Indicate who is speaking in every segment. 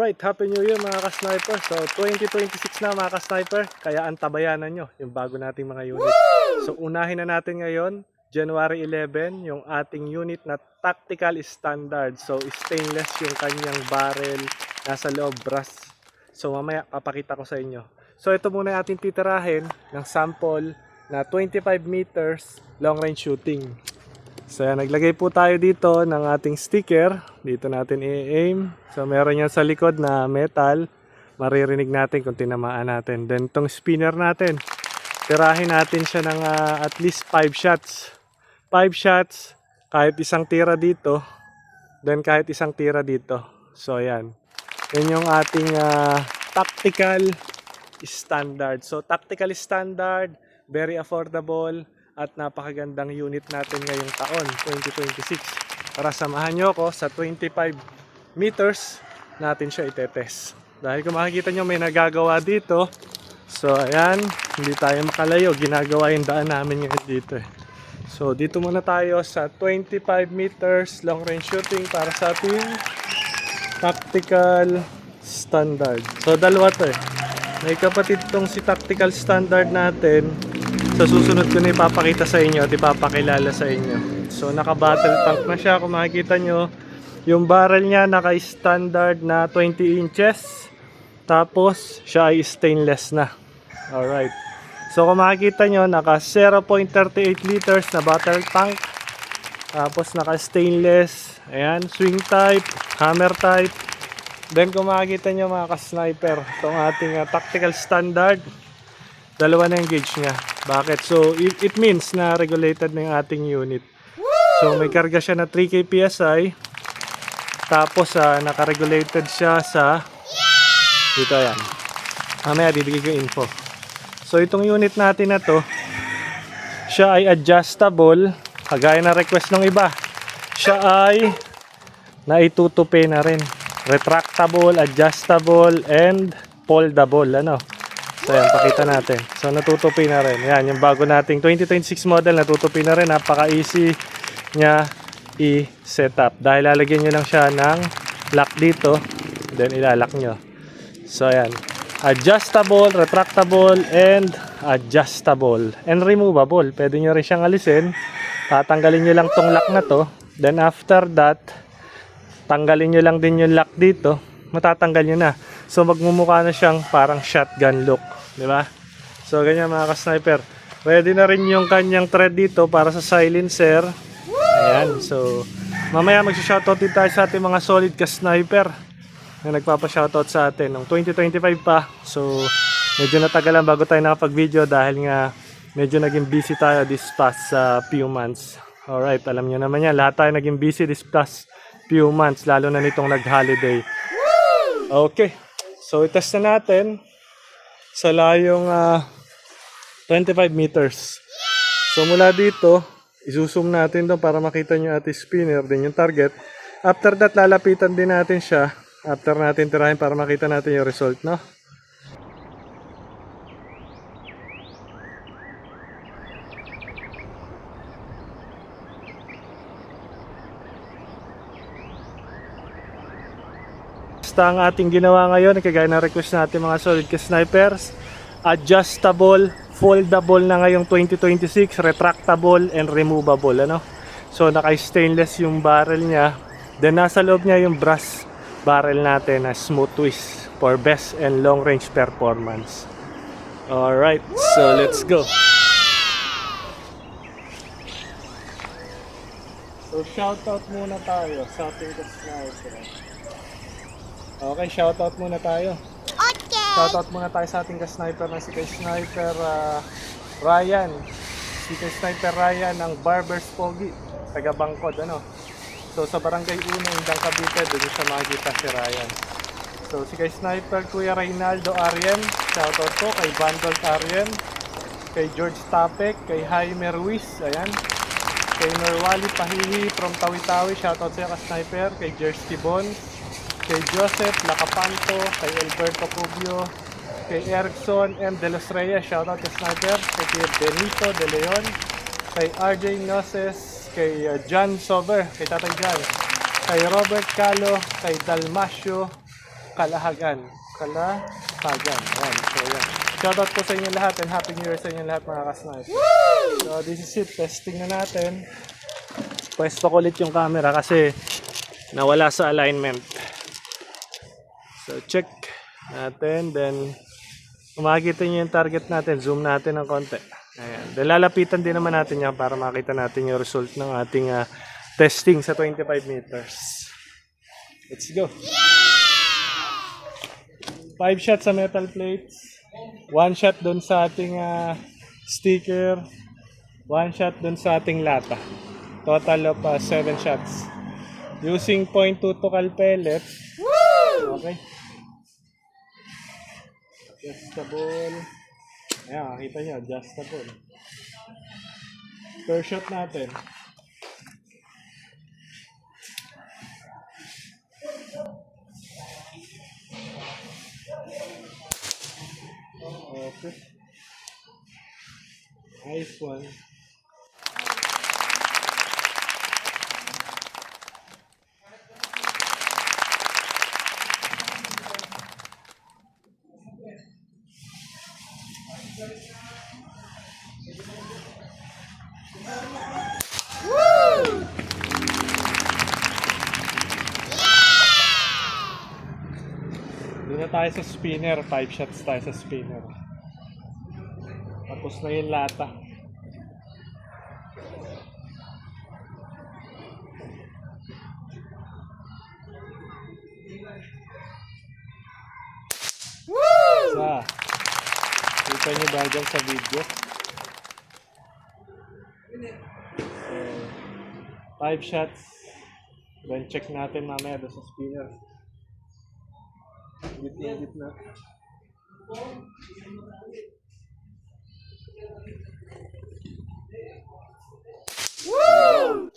Speaker 1: Alright, Happy New Year mga ka-sniper. So 2026 na mga ka-sniper, kaya antabayanan nyo yung bago nating mga unit. So unahin na natin ngayon, January 11, yung ating unit na tactical standard. So stainless yung kanyang barrel, nasa loob brass. So mamaya papakita ko sa inyo. So ito muna yung ating titirahin ng sample na 25 meters long range shooting. So yan, naglagay po tayo dito ng ating sticker. Dito natin i-aim. So meron yan sa likod na metal. Maririnig natin kung tinamaan natin. Then itong spinner natin, tirahin natin siya ng at least 5 shots. 5 shots, kahit isang tira dito. Then kahit isang tira dito. So yan. Yan yung ating tactical standard. So tactical standard, very affordable. At napakagandang unit natin ngayong taon, 2026. Para samahan nyo ako sa 25 meters natin siya itetest. Dahil kung makikita nyo may nagagawa dito. So ayan, hindi tayo makalayo. Ginagawa yung daan namin ngayon dito. So dito muna tayo sa 25 meters long range shooting para sa ating tactical standard. So dalawa to eh. May kapatid tong si tactical standard natin. Sa susunod ko na ipapakita sa inyo at ipapakilala sa inyo. So naka-battle tank na siya. Kung makikita nyo, yung barrel niya naka-standard na 20 inches. Tapos siya ay stainless na. Alright. So kung makikita nyo, naka 0.38 liters na battle tank. Tapos naka-stainless. Ayan, swing type, hammer type. Then kung makikita nyo mga ka-sniper, itong ating tactical standard, dalawa na yung gauge niya. Bakit? So, it means na regulated na yung ating unit. So, may karga siya na 3K PSI. Tapos, naka-regulated siya sa dito yan. Mamaya, bibigay ko info. So, itong unit natin na to, siya ay adjustable. Kagaya na request ng iba. Siya ay naitutupi na rin. Retractable, adjustable, and foldable. Ano? So yan, pakita natin. So natutupi na rin. Yan, yung bago nating 2026 model, natutupi na rin. Napaka-easy niya i-set up. Dahil lalagyan nyo lang siya ng lock dito. Then ilalak nyo. So yan. Adjustable, retractable, and adjustable. And removable. Pwede nyo rin siyang alisin. Tatanggalin nyo lang tong lock na to. Then after that, tanggalin nyo lang din yung lock dito. Matatanggal nyo na. So magmumukha na siyang parang shotgun look, di ba? So ganyan mga ka-sniper. Ready na rin yung kanyang thread dito para sa silencer. Ayan. So mamaya mag-shoutout din tayo sa ating mga solid ka-sniper na nagpapa-shoutout sa atin ng 2025 pa. So medyo natagalan bago tayo nakapag-video dahil nga medyo naging busy tayo this past few months. Alright, alam nyo naman yan. Lahat tayo naging busy this past few months, lalo na nitong nag-holiday. Okay. So, itest na natin sa layong 25 meters. So, mula dito, isusum natin doon para makita nyo at spinner din yung target. After that, lalapitan din natin siya. After natin tirahin para makita natin yung result, no? Basta ang ating ginawa ngayon, kagaya ng request natin mga solid ka-snipers, adjustable, foldable na ngayong 2026, retractable and removable, ano? So naka-stainless yung barrel niya. Then nasa loob niya yung brass barrel natin na smooth twist for best and long range performance. Alright, so let's go. So shoutout muna tayo sa ating ka-sniper. Okay, shoutout muna tayo. Okay. Shoutout muna tayo sa ating ka-sniper na si ka-sniper Ryan. Si ka-sniper Ryan ng Barbers Pogi, taga Bangkod, ano. So sa Barangay Uno, Indang Cavite, doon siya makikita si Ryan. So si ka-sniper Kuya Reynaldo Arien, shoutout po kay Bandolt Arien, kay George Tapek, kay Jaime Ruiz, ayan. Kay Norwali Pahihi from Tawi-Tawi, shoutout siya ka-sniper, kay Jersey Bon, kay Joseph Lacapanto, kay Alberto Cubio, kay Erickson M. De Los Reyes, shoutout kay Sniper, kay Benito De Leon, kay RJ Noses, kay John Sober, kay Tatay John, kay Robert Calo, kay Dalmasio, Kalahagan. Kalahagan. Ayan. So, yan. Shoutout po sa inyo lahat and Happy New Year sa inyo lahat mga kasnipe. So, this is it. Testing na natin. Pwesto ko ulit yung camera kasi nawala sa alignment. So, check natin. Then, makikita nyo yung target natin. Zoom natin ng konti. Ayan. Then, lalapitan din naman natin yan para makita natin yung result ng ating testing sa 25 meters. Let's go. 5 shots sa metal plates. 1 shot doon sa ating sticker. 1 shot doon sa ating lata. Total of 7 shots. Using 0.2 tukal pellet. Okay. Adjustable. Ayan, makita nyo. Adjustable. Per shot natin. Okay. Nice one. Doon na tayo sa spinner. 5 shots tayo sa spinner. Tapos na yung lata. Sa kita nyo ba dyan sa video? 5 shots. Then check natin mamaya doon sa spinner. Git na. Woo!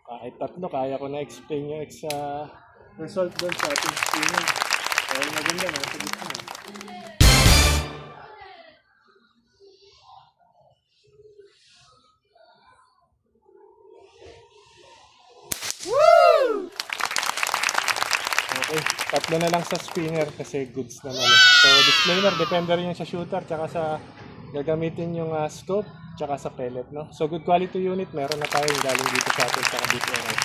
Speaker 1: Kahit tatlo, kaya ko na explain yung result doon sa ating spinner. Dahil maganda na sa gitna. Okay, tatlo na lang sa spinner kasi goods naman. So disclaimer, depende rin yung sa shooter tsaka sa gagamitin yung scope tsaka sa pellet, no? So good quality unit, meron na tayo galing dito sa atin sa BTR.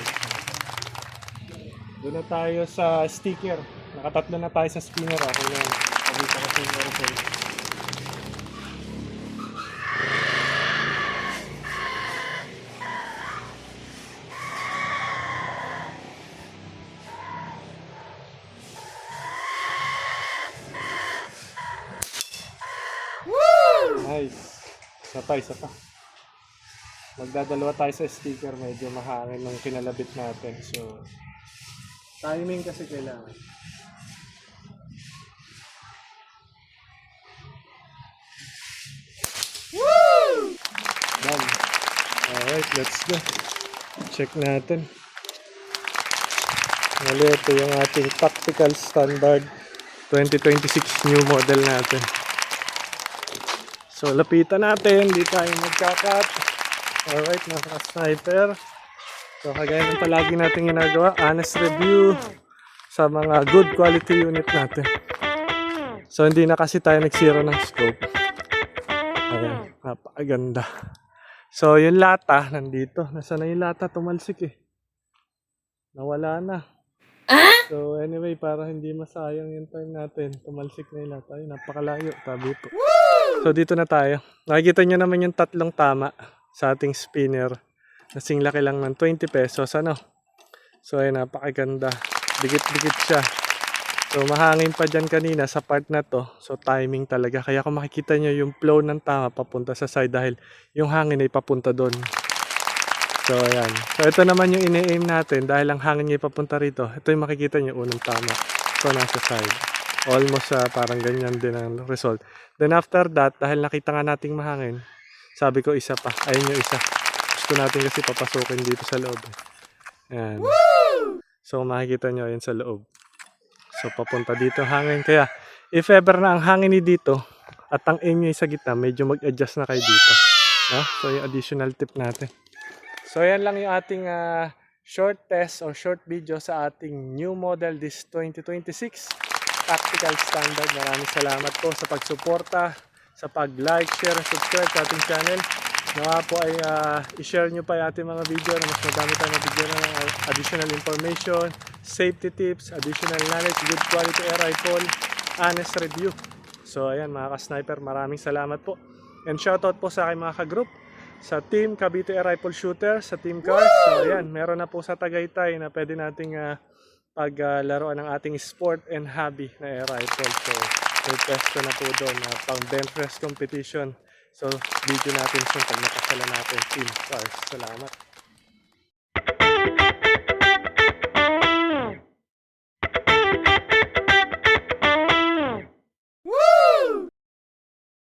Speaker 1: Doon na tayo sa sticker. Nakatatlo na tayo sa spinner. Okay na yun. Pagkita ko sa inyo result. Nice. Isa pa. Magdadalawa tayo sa sticker. Medyo mahangin nung kinalabit natin. So, timing kasi kailangan. Woo! Done. Alright, let's go. Check natin. Mali, ito yung ating Tactical Standard 2026 new model natin. So, lapitan natin. Hindi tayo magkakat. Alright, mga sniper. So, kagaya ng palagi natin ginagawa, honest review sa mga good quality unit natin. So, hindi na kasi tayo nagsira ng scope. Ayan, napakaganda. So, yung lata, nandito. Nasaan na yung lata? Tumalsik eh. Nawala na. So, anyway, para hindi masayang yung time natin, tumalsik na yung lata. Ay, napakalayo. Tabi po. So, dito na tayo. Nakikita nyo naman yung tatlong tama sa ating spinner. Kasing laki lang ng 20 pesos. Ano? So, ay napakaganda. Dikit-dikit siya. So, mahangin pa dyan kanina sa part na to. So, timing talaga. Kaya kung makikita nyo yung flow ng tama papunta sa side dahil yung hangin ay papunta doon. So, ayan. So, ito naman yung ine-aim natin dahil ang hangin niya papunta rito. Ito yung makikita nyo unang tama. So, nasa side. Almost parang ganyan din ang result. Then after that, dahil nakita nga nating mahangin, sabi ko isa pa. Ayun yung isa. Gusto natin kasi papasukin dito sa loob. Ayan. So makikita nyo ayun sa loob. So papunta dito hangin. Kaya if ever na ang hangin ni dito at ang aim nyo sa gitna, medyo mag-adjust na kayo dito. No? So yung additional tip natin. So yan lang yung ating short test or short video sa ating new model this 2026 Tactical Standard. Maraming salamat po sa pagsuporta, sa pag-like, share, and subscribe sa ating channel. Nawa po ay i-share nyo pa yung ating mga video na mas madami tayong mabigyan ng additional information, safety tips, additional knowledge, good quality air rifle, honest review. So ayan mga ka-sniper, maraming salamat po. And shoutout po sa aking mga ka-group, sa Team Cavite Air Rifle Shooter, sa Team Cars. So ayan, meron na po sa Tagaytay na pwede nating paglaruan ng ating sport and hobby na air rifle. So may pwesto na po doon pang bench press competition. So video natin yung pag nakasala natin Team Cars. Salamat.